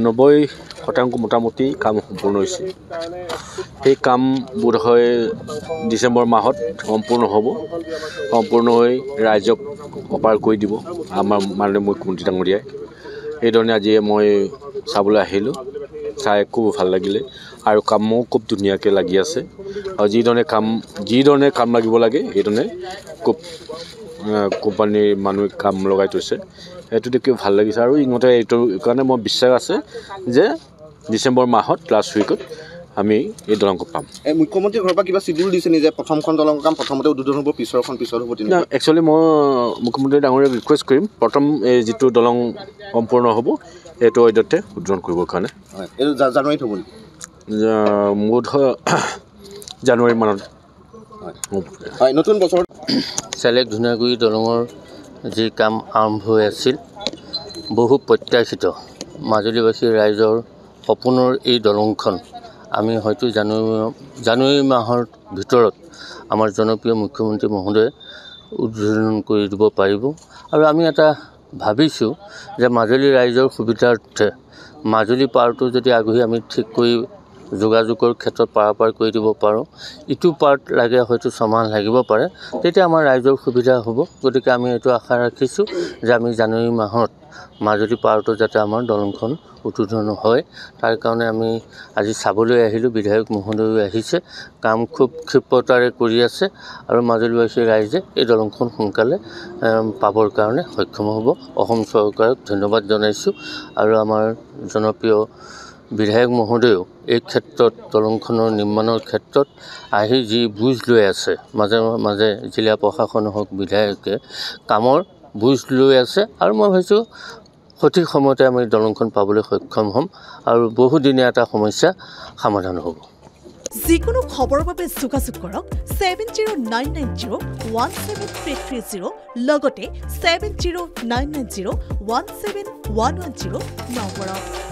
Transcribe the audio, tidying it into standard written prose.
90% মোটামুটি কাম সম্পূৰ্ণ হৈছে সেই কাম বোধহয় ডিচেম্বৰ মাহত সম্পূৰ্ণ হ'ব সম্পূৰ্ণ হৈ ৰাইজক অপাৰ কৰি দিব আমাৰ মাননীয় মুখ্যমন্ত্ৰী ডাঙৰীয়াই এইধৰণে আজি মই চাবলৈ আহিলোঁ চাই খুব ভাল লাগিলে আৰু কামো খুব ধুনীয়াকৈ লাগি আছে আৰু যিধৰণে কাম লাগিব লাগে সেইধৰণে খুব কোম্পানীৰ মানুহে কাম লগাই থৈছে সেইটো দেখি ভাল লাগিছে আৰু ইহঁতে এইটো কাৰণে মই বিশ্বাস আছে যে ডিচেম্বৰ মাহত লাষ্ট উইকত আমি এই দলংখন পাম মুখ্যমন্ত্ৰীৰ ঘৰৰ পৰা কিবা চিডিউল দিছে নি যে প্ৰথমখন দলংৰ কাম প্ৰথমতে উদ্বোধন হ'ব পিছৰখন পিছত হ'ব না একচুৱেলি মই মুখ্যমন্ত্ৰী ডাঙৰীয়াক ৰিকুৱেষ্ট কৰিম প্ৰথম এই যিটো দলং সম্পূৰ্ণ হ'ব এইটো অধ্যতে উদ্বোধন কৰিবৰ কাৰণে এইটো জানুৱাৰীত হ'ব নেকি বোধহয় জানুৱাৰী মানত হয় নতুন বছৰত চেলেক ধুনীয়াগুৰি দলঙৰ যি কাম আৰম্ভ হৈ আছিল বহু প্ৰত্যাশিত মাজুলীবাসী ৰাইজৰ সপোনৰ এই দলংখন আমি হয়তো জানুৱাৰী মাহৰ ভিতৰত আমাৰ জনপ্ৰিয় মুখ্যমন্ত্ৰী মহোদয়ে উদ্বোধন কৰি দিব পাৰিব আৰু আমি এটা ভাবিছোঁ যে মাজুলী ৰাইজৰ সুবিধাৰ্থে মাজুলী পাৰটো যদি আগুহি আমি ঠিক কৰি যোগাযোগৰ ক্ষেত্ৰত পাৰাপাৰ কৰি দিব পাৰোঁ ইটো পাৰ্ট লাগে হয়তো ছমাহ লাগিব পাৰে তেতিয়া আমাৰ ৰাইজৰ সুবিধা হ'ব গতিকে আমি এইটো আশা ৰাখিছোঁ যে আমি জানুৱাৰী মাহত মাজুলী পাৰটো যাতে আমাৰ দলংখন উদ্বোধন হয় তাৰ কাৰণে আমি আজি চাবলৈ আহিলোঁ বিধায়ক মহোদয়ো আহিছে কাম খুব ক্ষিপ্ৰতাৰে কৰি আছে আৰু মাজুলীবাসী ৰাইজে এই দলংখন সোনকালে পাবৰ কাৰণে সক্ষম হ'ব অসম চৰকাৰক ধন্যবাদ জনাইছোঁ আৰু আমাৰ জনপ্ৰিয় বিধায়ক মহোদয়েও এই ক্ষেত্ৰত দলংখনৰ নিৰ্মাণৰ ক্ষেত্ৰত আহি যি বুজ লৈ আছে মাজে মাজে জিলা প্ৰশাসন হওক বিধায়কে কামৰ বুজ লৈ আছে আৰু মই ভাবিছোঁ সঠিক সময়তে আমি দলংখন পাবলৈ সক্ষম হ'ম আৰু বহুদিনীয়া এটা সমস্যা সমাধান হ'ব যিকোনো খবৰৰ বাবে যোগাযোগ কৰক 7099017330 লগতে 7099017110 নম্বৰত